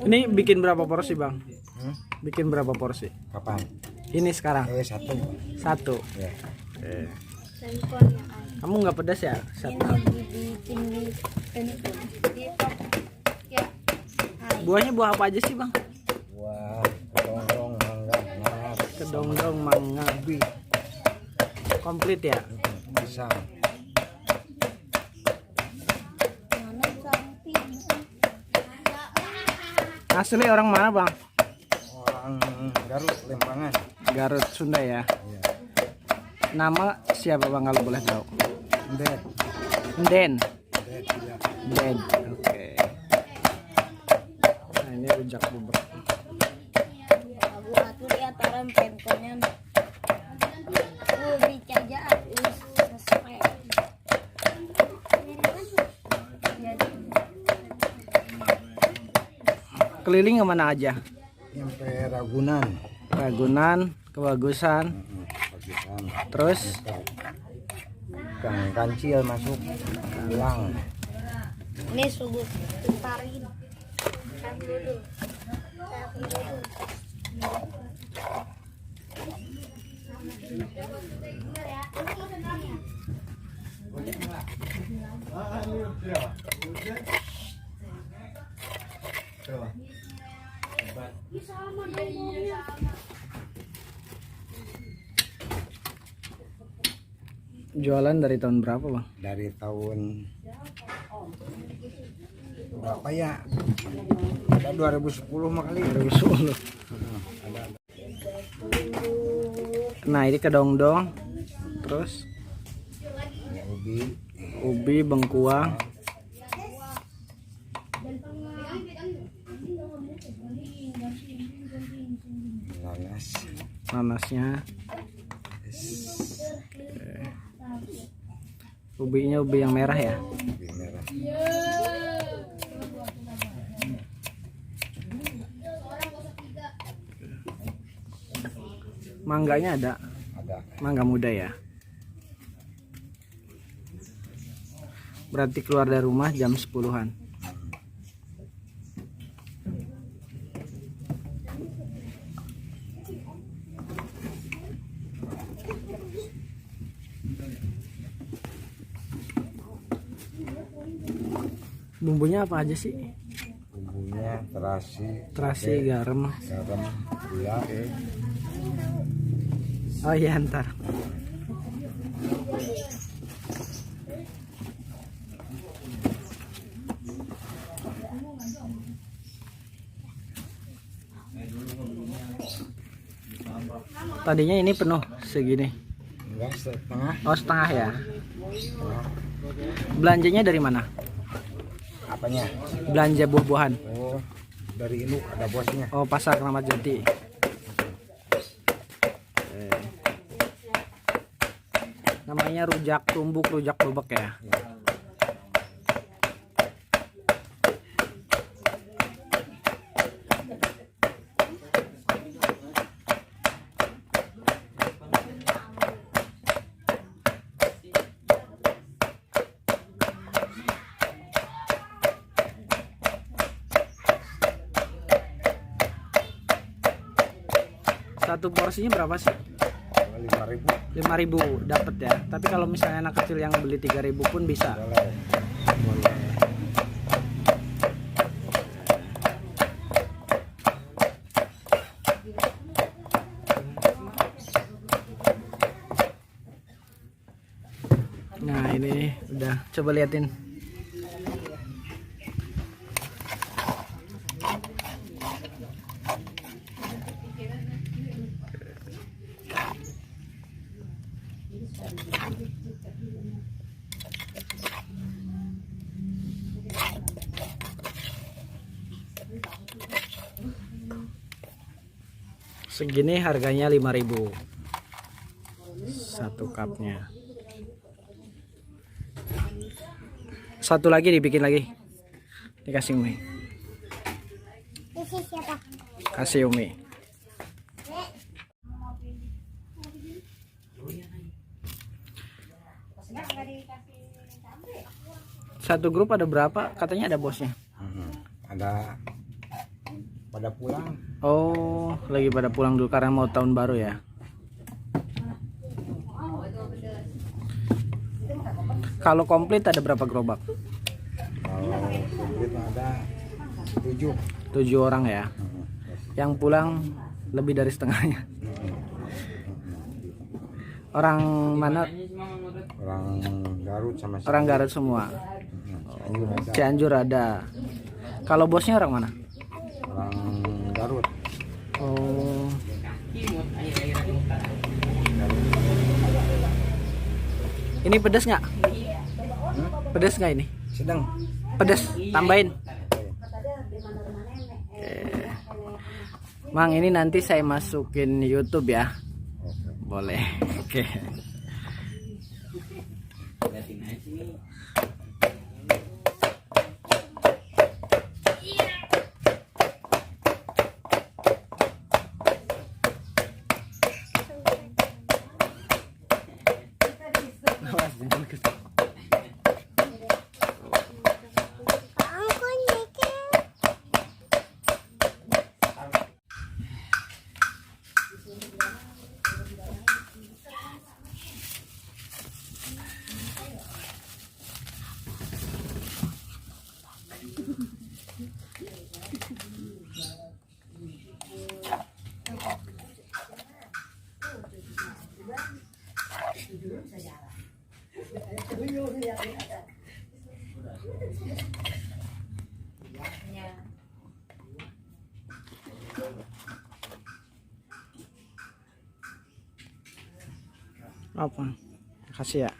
Ini bikin berapa porsi bang? Bikin berapa porsi? Kapan? Ini sekarang? Satu. Satu. Ya. Kamu nggak pedas ya? Satu. Buahnya buah apa aja sih bang? Buah kedongdong, mangga, nanas. Kedongdong, mangga, komplit ya? Pisang. Asli orang mana bang? Orang Garut, Lembangan. Garut, Sunda ya? Iya. Nama siapa bang kalau boleh tahu? Ded. Den. Ded, iya. Den. Oke. Nah ini rujak bubur. Keliling kemana aja? Sampai Ragunan. Ragunan, Kebagusan. Bagusan. Terus Gang Kancil masuk. Pulang. Ini subuh tarin. Jualan dari tahun berapa bang? Dari tahun berapa ya? Ada 2010 mah kali. 2010. Ada. Nah ini kedongdong. Terus Ya, ubi, bengkuang. nanas. Nanasnya. Ubinya ubi yang merah ya? Ubi merah. Mangganya ada? Ada. Mangga muda ya? Berarti keluar dari rumah jam 10-an. Bumbunya apa aja sih? Bumbunya terasi, Terasi, garam. gula. Oh iya ntar. Tadinya ini penuh segini. Enggak, setengah. Oh setengah ya. Belanjanya dari mana? Apanya? Belanja buah-buahan. Oh, dari induk ada bosnya. Oh pasar Kramat Jati. Namanya rujak tumbuk, rujak bebek ya. Satu porsinya berapa sih? 5.000. 5.000 dapat ya. Tapi kalau misalnya anak kecil yang beli 3.000 pun bisa. Boleh. Boleh. Nah ini udah, coba liatin. Segini harganya 5.000. 1 cupnya. Satu lagi dibikin lagi. Dikasih Umi. Isi siapa? Kasih Umi. Satu grup ada berapa? Katanya ada bosnya. Ada pada pulang. Oh, lagi pada pulang dulu karena mau tahun baru ya. Kalau komplit ada berapa gerobak? Kalau komplit ada 7. 7 orang ya. Yang pulang lebih dari setengahnya. Orang mana? Orang Garut sama Orang Garut semua. Cianjur ada. Cianjur ada. Kalau bosnya orang mana? Orang Garut. Oh. Ini pedas nggak? Pedas nggak ini? Sedang. Pedas. Tambahin. Mang, ini nanti saya masukin YouTube ya. Boleh. Oke. Apa? Kasih ya.